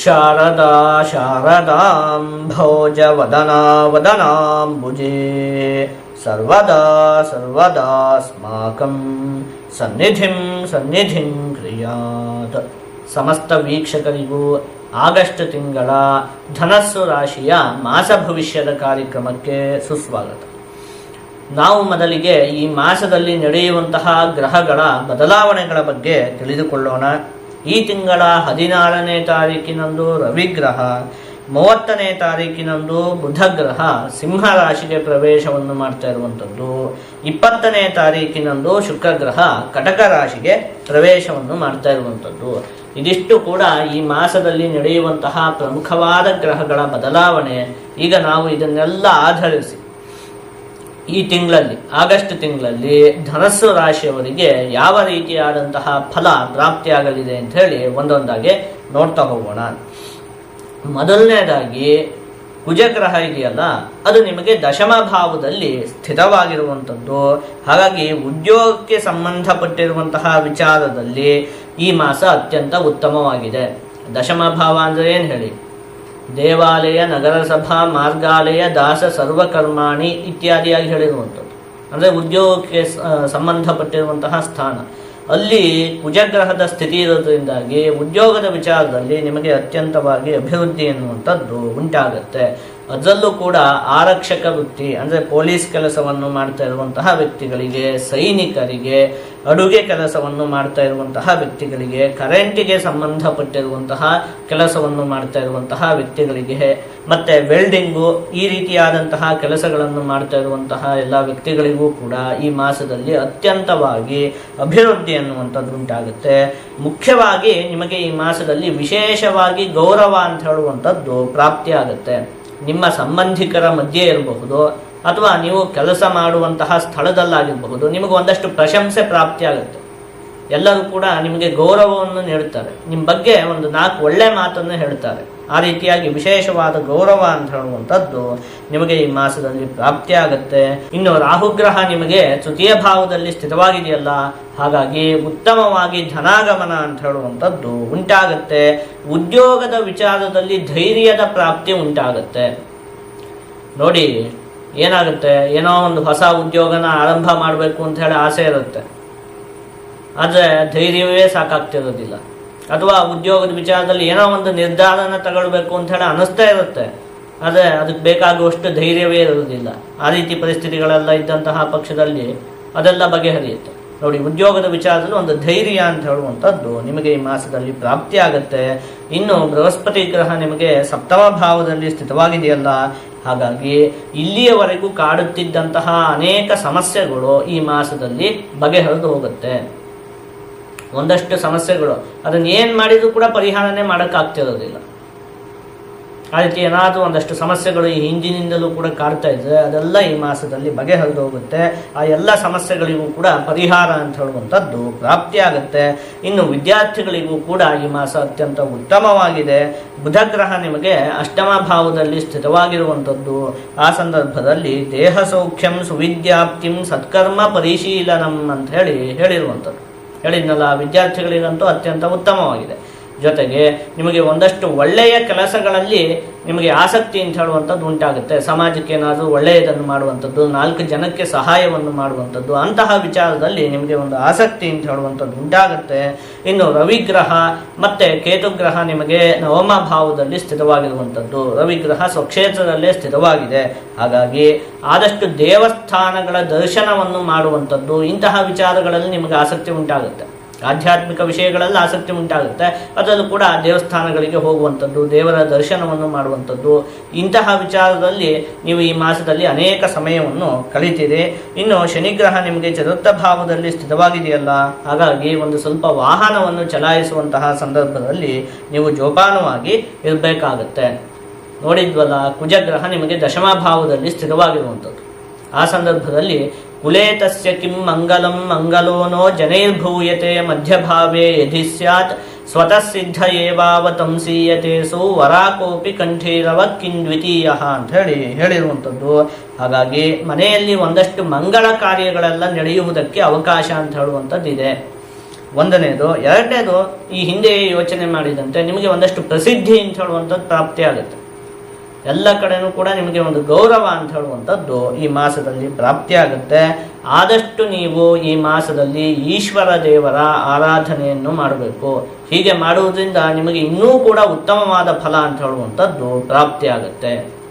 ಶಾರದಾ ಶಾರದಾಂ ಭೋಜವದನಾ ವದನಾಂಬುಜೇ ಸರ್ವದಾ ಸರ್ವದಾಸ್ಮಾಕಂ ಸನ್ನಿಧಿಂ ಸನ್ನಿಧಿಂ ಕ್ರಿಯಾತ್. ಸಮಸ್ತ ವೀಕ್ಷಕರಿಗೂ ಆಗಸ್ಟ್ ತಿಂಗಳ ಧನಸ್ಸು ರಾಶಿಯ ಮಾಸ ಭವಿಷ್ಯದ ಕಾರ್ಯಕ್ರಮಕ್ಕೆ ಸುಸ್ವಾಗತ. ನಾವು ಮೊದಲಿಗೆ ಈ ಮಾಸದಲ್ಲಿ ನಡೆಯುವಂತಹ ಗ್ರಹಗಳ ಬದಲಾವಣೆಗಳ ಬಗ್ಗೆ ತಿಳಿದುಕೊಳ್ಳೋಣ. ಈ ತಿಂಗಳ 16ನೇ ತಾರೀಕಿನಂದು ರವಿಗ್ರಹ, 30ನೇ ತಾರೀಕಿನಂದು ಬುಧ ಗ್ರಹ ಸಿಂಹ ರಾಶಿಗೆ ಪ್ರವೇಶವನ್ನು ಮಾಡ್ತಾ ಇರುವಂಥದ್ದು, 20ನೇ ತಾರೀಕಿನಂದು ಶುಕ್ರ ಗ್ರಹ ಕಟಕ ರಾಶಿಗೆ ಪ್ರವೇಶವನ್ನು ಮಾಡ್ತಾ ಇರುವಂಥದ್ದು. ಇದಿಷ್ಟು ಕೂಡ ಈ ಮಾಸದಲ್ಲಿ ನಡೆಯುವಂತಹ ಪ್ರಮುಖವಾದ ಗ್ರಹಗಳ ಬದಲಾವಣೆ. ಈಗ ನಾವು ಇದನ್ನೆಲ್ಲ ಆಧರಿಸಿ ಈ ತಿಂಗಳಲ್ಲಿ, ಆಗಸ್ಟ್ ತಿಂಗಳಲ್ಲಿ ಧನಸ್ಸು ರಾಶಿಯವರಿಗೆ ಯಾವ ರೀತಿಯಾದಂತಹ ಫಲ ಪ್ರಾಪ್ತಿಯಾಗಲಿದೆ ಅಂತ ಹೇಳಿ ಒಂದೊಂದಾಗಿ ನೋಡ್ತಾ ಹೋಗೋಣ. ಮೊದಲನೇದಾಗಿ ಕುಜಗ್ರಹ ಇದೆಯಲ್ಲ, ಅದು ನಿಮಗೆ ದಶಮ ಭಾವದಲ್ಲಿ ಸ್ಥಿತವಾಗಿರುವಂಥದ್ದು. ಹಾಗಾಗಿ ಉದ್ಯೋಗಕ್ಕೆ ಸಂಬಂಧಪಟ್ಟಿರುವಂತಹ ವಿಚಾರದಲ್ಲಿ ಈ ಮಾಸ ಅತ್ಯಂತ ಉತ್ತಮವಾಗಿದೆ. ದಶಮ ಭಾವ ಅಂದರೆ ಏನು ಹೇಳಿ? ದೇವಾಲಯ, ನಗರಸಭಾ, ಮಾರ್ಗಾಲಯ, ದಾಸ, ಸರ್ವಕರ್ಮಾಣಿ ಇತ್ಯಾದಿಯಾಗಿ ಹೇಳಿರುವಂಥದ್ದು. ಅಂದರೆ ಉದ್ಯೋಗಕ್ಕೆ ಸಂಬಂಧಪಟ್ಟಿರುವಂತಹ ಸ್ಥಾನ. ಅಲ್ಲಿ ಕುಜಗ್ರಹದ ಸ್ಥಿತಿ ಇರೋದ್ರಿಂದಾಗಿ ಉದ್ಯೋಗದ ವಿಚಾರದಲ್ಲಿ ನಿಮಗೆ ಅತ್ಯಂತವಾಗಿ ಅಭಿವೃದ್ಧಿ ಎನ್ನುವಂಥದ್ದು ಉಂಟಾಗುತ್ತೆ. ಅದರಲ್ಲೂ ಕೂಡ ಆರಕ್ಷಕ ವೃತ್ತಿ ಅಂದರೆ ಪೊಲೀಸ್ ಕೆಲಸವನ್ನು ಮಾಡ್ತಾ ಇರುವಂತಹ ವ್ಯಕ್ತಿಗಳಿಗೆ, ಸೈನಿಕರಿಗೆ, ಅಡುಗೆ ಕೆಲಸವನ್ನು ಮಾಡ್ತಾ ಇರುವಂತಹ ವ್ಯಕ್ತಿಗಳಿಗೆ, ಕರೆಂಟಿಗೆ ಸಂಬಂಧಪಟ್ಟಿರುವಂತಹ ಕೆಲಸವನ್ನು ಮಾಡ್ತಾ ಇರುವಂತಹ ವ್ಯಕ್ತಿಗಳಿಗೆ, ಮತ್ತೆ ವೆಲ್ಡಿಂಗು ಈ ರೀತಿಯಾದಂತಹ ಕೆಲಸಗಳನ್ನು ಮಾಡ್ತಾ ಇರುವಂತಹ ಎಲ್ಲ ವ್ಯಕ್ತಿಗಳಿಗೂ ಕೂಡ ಈ ಮಾಸದಲ್ಲಿ ಅತ್ಯಂತವಾಗಿ ಅಭಿವೃದ್ಧಿ ಅನ್ನುವಂಥದ್ದು ಉಂಟಾಗುತ್ತೆ. ಮುಖ್ಯವಾಗಿ ನಿಮಗೆ ಈ ಮಾಸದಲ್ಲಿ ವಿಶೇಷವಾಗಿ ಗೌರವ ಅಂತ ಹೇಳುವಂಥದ್ದು ಪ್ರಾಪ್ತಿಯಾಗುತ್ತೆ. ನಿಮ್ಮ ಸಂಬಂಧಿಕರ ಮಧ್ಯೆ ಇರಬಹುದು ಅಥವಾ ನೀವು ಕೆಲಸ ಮಾಡುವಂತಹ ಸ್ಥಳದಲ್ಲಾಗಿರಬಹುದು, ನಿಮಗೆ ಒಂದಷ್ಟು ಪ್ರಶಂಸೆ ಪ್ರಾಪ್ತಿಯಾಗುತ್ತೆ. ಎಲ್ಲರೂ ಕೂಡ ನಿಮಗೆ ಗೌರವವನ್ನು ನೀಡುತ್ತಾರೆ, ನಿಮ್ಮ ಬಗ್ಗೆ ಒಂದು 4 ಒಳ್ಳೆ ಮಾತನ್ನು ಹೇಳ್ತಾರೆ. ಆ ರೀತಿಯಾಗಿ ವಿಶೇಷವಾದ ಗೌರವ ಅಂತ ಹೇಳುವಂಥದ್ದು ನಿಮಗೆ ಈ ಮಾಸದಲ್ಲಿ ಪ್ರಾಪ್ತಿಯಾಗುತ್ತೆ. ಇನ್ನು ರಾಹುಗ್ರಹ ನಿಮಗೆ ತೃತೀಯ ಭಾವದಲ್ಲಿ ಸ್ಥಿತವಾಗಿದೆಯಲ್ಲ, ಹಾಗಾಗಿ ಉತ್ತಮವಾಗಿ ಧನಾಗಮನ ಅಂತ ಹೇಳುವಂಥದ್ದು ಉಂಟಾಗುತ್ತೆ. ಉದ್ಯೋಗದ ವಿಚಾರದಲ್ಲಿ ಧೈರ್ಯದ ಪ್ರಾಪ್ತಿ ಉಂಟಾಗುತ್ತೆ. ನೋಡಿ, ಏನಾಗುತ್ತೆ, ಏನೋ ಒಂದು ಹೊಸ ಉದ್ಯೋಗನ ಆರಂಭ ಮಾಡಬೇಕು ಅಂತ ಹೇಳಿ ಆಸೆ ಇರುತ್ತೆ, ಆದರೆ ಧೈರ್ಯವೇ ಸಾಕಾಗ್ತಿರೋದಿಲ್ಲ. ಅಥವಾ ಉದ್ಯೋಗದ ವಿಚಾರದಲ್ಲಿ ಏನೋ ಒಂದು ನಿರ್ಧಾರನ ತಗೊಳ್ಬೇಕು ಅಂತ ಹೇಳಿ ಅನ್ನಿಸ್ತಾ ಇರುತ್ತೆ, ಆದರೆ ಅದಕ್ಕೆ ಬೇಕಾಗುವಷ್ಟು ಧೈರ್ಯವೇ ಇರೋದಿಲ್ಲ. ಆ ರೀತಿ ಪರಿಸ್ಥಿತಿಗಳೆಲ್ಲ ಇದ್ದಂತಹ ಪಕ್ಷದಲ್ಲಿ ಅದೆಲ್ಲ ಬಗೆಹರಿಯುತ್ತೆ. ನೋಡಿ, ಉದ್ಯೋಗದ ವಿಚಾರದಲ್ಲಿ ಒಂದು ಧೈರ್ಯ ಅಂತ ಹೇಳುವಂಥದ್ದು ನಿಮಗೆ ಈ ಮಾಸದಲ್ಲಿ ಪ್ರಾಪ್ತಿಯಾಗುತ್ತೆ. ಇನ್ನು ಬೃಹಸ್ಪತಿ ಗ್ರಹ ನಿಮಗೆ ಸಪ್ತಮ ಭಾವದಲ್ಲಿ ಸ್ಥಿತವಾಗಿದೆಯಲ್ಲ, ಹಾಗಾಗಿ ಇಲ್ಲಿಯವರೆಗೂ ಕಾಡುತ್ತಿದ್ದಂತಹ ಅನೇಕ ಸಮಸ್ಯೆಗಳು ಈ ಮಾಸದಲ್ಲಿ ಬಗೆಹರಿದು ಹೋಗುತ್ತೆ. ಒಂದಷ್ಟು ಸಮಸ್ಯೆಗಳು ಅದನ್ನು ಏನು ಮಾಡಿದರೂ ಕೂಡ ಪರಿಹಾರನೇ ಮಾಡೋಕ್ಕಾಗ್ತಿರೋದಿಲ್ಲ. ಆ ರೀತಿ ಏನಾದರೂ ಒಂದಷ್ಟು ಸಮಸ್ಯೆಗಳು ಈ ಹಿಂದಿನಿಂದಲೂ ಕೂಡ ಕಾಡ್ತಾ ಇದ್ರೆ ಅದೆಲ್ಲ ಈ ಮಾಸದಲ್ಲಿ ಬಗೆಹರಿದು ಹೋಗುತ್ತೆ. ಆ ಎಲ್ಲ ಸಮಸ್ಯೆಗಳಿಗೂ ಕೂಡ ಪರಿಹಾರ ಅಂತ ಹೇಳುವಂಥದ್ದು ಪ್ರಾಪ್ತಿಯಾಗುತ್ತೆ. ಇನ್ನು ವಿದ್ಯಾರ್ಥಿಗಳಿಗೂ ಕೂಡ ಈ ಮಾಸ ಅತ್ಯಂತ ಉತ್ತಮವಾಗಿದೆ. ಬುಧ ಗ್ರಹ ನಿಮಗೆ ಅಷ್ಟಮ ಭಾವದಲ್ಲಿ ಸ್ಥಿತವಾಗಿರುವಂಥದ್ದು. ಆ ಸಂದರ್ಭದಲ್ಲಿ ದೇಹ ಸೌಖ್ಯಂ ಸುವಿದ್ಯಾಪ್ತಿಂ ಸತ್ಕರ್ಮ ಪರಿಶೀಲನಂ ಅಂತ ಹೇಳಿರುವಂಥದ್ದು. ಹೇಳಿದ್ನಲ್ಲ, ವಿದ್ಯಾರ್ಥಿಗಳಿಗಂತೂ ಅತ್ಯಂತ ಉತ್ತಮವಾಗಿದೆ. ಜೊತೆಗೆ ನಿಮಗೆ ಒಂದಷ್ಟು ಒಳ್ಳೆಯ ಕೆಲಸಗಳಲ್ಲಿ ನಿಮಗೆ ಆಸಕ್ತಿ ಅಂತ ಹೇಳುವಂಥದ್ದು ಉಂಟಾಗುತ್ತೆ. ಸಮಾಜಕ್ಕೆ ಏನಾದರೂ ಒಳ್ಳೆಯದನ್ನು ಮಾಡುವಂಥದ್ದು, 4 ಜನಕ್ಕೆ ಸಹಾಯವನ್ನು ಮಾಡುವಂಥದ್ದು, ಅಂತಹ ವಿಚಾರದಲ್ಲಿ ನಿಮಗೆ ಒಂದು ಆಸಕ್ತಿ ಅಂತ ಹೇಳುವಂಥದ್ದು ಉಂಟಾಗುತ್ತೆ. ಇನ್ನು ರವಿಗ್ರಹ ಮತ್ತು ಕೇತುಗ್ರಹ ನಿಮಗೆ ನವಮ ಭಾವದಲ್ಲಿ ಸ್ಥಿತವಾಗಿರುವಂಥದ್ದು. ರವಿಗ್ರಹ ಸ್ವಕ್ಷೇತ್ರದಲ್ಲೇ ಸ್ಥಿತವಾಗಿದೆ. ಹಾಗಾಗಿ ಆದಷ್ಟು ದೇವಸ್ಥಾನಗಳ ದರ್ಶನವನ್ನು ಮಾಡುವಂಥದ್ದು, ಇಂತಹ ವಿಚಾರಗಳಲ್ಲಿ ನಿಮಗೆ ಆಸಕ್ತಿ ಉಂಟಾಗುತ್ತೆ. ಆಧ್ಯಾತ್ಮಿಕ ವಿಷಯಗಳಲ್ಲಿ ಆಸಕ್ತಿ ಉಂಟಾಗುತ್ತೆ. ಅದರಲ್ಲೂ ಕೂಡ ದೇವಸ್ಥಾನಗಳಿಗೆ ಹೋಗುವಂಥದ್ದು, ದೇವರ ದರ್ಶನವನ್ನು ಮಾಡುವಂಥದ್ದು, ಇಂತಹ ವಿಚಾರದಲ್ಲಿ ನೀವು ಈ ಮಾಸದಲ್ಲಿ ಅನೇಕ ಸಮಯವನ್ನು ಕಳೀತೀರಿ. ಇನ್ನು ಶನಿಗ್ರಹ ನಿಮಗೆ ಚತುರ್ಥ ಭಾವದಲ್ಲಿ ಸ್ಥಿತವಾಗಿದೆಯಲ್ಲ, ಹಾಗಾಗಿ ಒಂದು ಸ್ವಲ್ಪ ವಾಹನವನ್ನು ಚಲಾಯಿಸುವಂತಹ ಸಂದರ್ಭದಲ್ಲಿ ನೀವು ಜೋಪಾನವಾಗಿ ಇರಬೇಕಾಗತ್ತೆ. ನೋಡಿದ್ವಲ್ಲ, ಕುಜಗ್ರಹ ನಿಮಗೆ ದಶಮ ಭಾವದಲ್ಲಿ ಸ್ಥಿತವಾಗಿರುವಂಥದ್ದು. ಆ ಸಂದರ್ಭದಲ್ಲಿ ಕುಲೇತಸ್ಯ ಕಿಂ ಮಂಗಲಂ ಮಂಗಲೋನೋ ಜನೈರ್ಭೂಯತೆ ಮಧ್ಯಭಾವೇ ಯಧಿ ಸ್ಯಾತ್ ಸ್ವತಃ ಸಿದ್ಧ ಏವಾವತಂಸೀಯತೆ ಸೋ ವರಾಕೋಪಿ ಕಂಠೀರವ ಕಿಂದ್ವಿತೀಯ ಅಂತ ಹೇಳಿರುವಂಥದ್ದು. ಹಾಗಾಗಿ ಮನೆಯಲ್ಲಿ ಒಂದಷ್ಟು ಮಂಗಳ ಕಾರ್ಯಗಳೆಲ್ಲ ನಡೆಯುವುದಕ್ಕೆ ಅವಕಾಶ ಅಂತ ಹೇಳುವಂಥದ್ದಿದೆ. ಒಂದನೇದು. ಎರಡನೇದು, ಈ ಹಿಂದೆ ಯೋಚನೆ ಮಾಡಿದಂತೆ ನಿಮಗೆ ಒಂದಷ್ಟು ಪ್ರಸಿದ್ಧಿ ಅಂತ ಹೇಳುವಂಥದ್ದು ಪ್ರಾಪ್ತಿ ಆಗುತ್ತೆ. ಎಲ್ಲ ಕಡೆನೂ ಕೂಡ ನಿಮಗೆ ಒಂದು ಗೌರವ ಅಂತ ಹೇಳುವಂಥದ್ದು ಈ ಮಾಸದಲ್ಲಿ ಪ್ರಾಪ್ತಿಯಾಗುತ್ತೆ. ಆದಷ್ಟು ನೀವು ಈ ಮಾಸದಲ್ಲಿ ಈಶ್ವರ ದೇವರ ಆರಾಧನೆಯನ್ನು ಮಾಡಬೇಕು. ಹೀಗೆ ಮಾಡುವುದರಿಂದ ನಿಮಗೆ ಇನ್ನೂ ಕೂಡ ಉತ್ತಮವಾದ ಫಲ ಅಂತ ಹೇಳುವಂಥದ್ದು ಪ್ರಾಪ್ತಿಯಾಗುತ್ತೆ.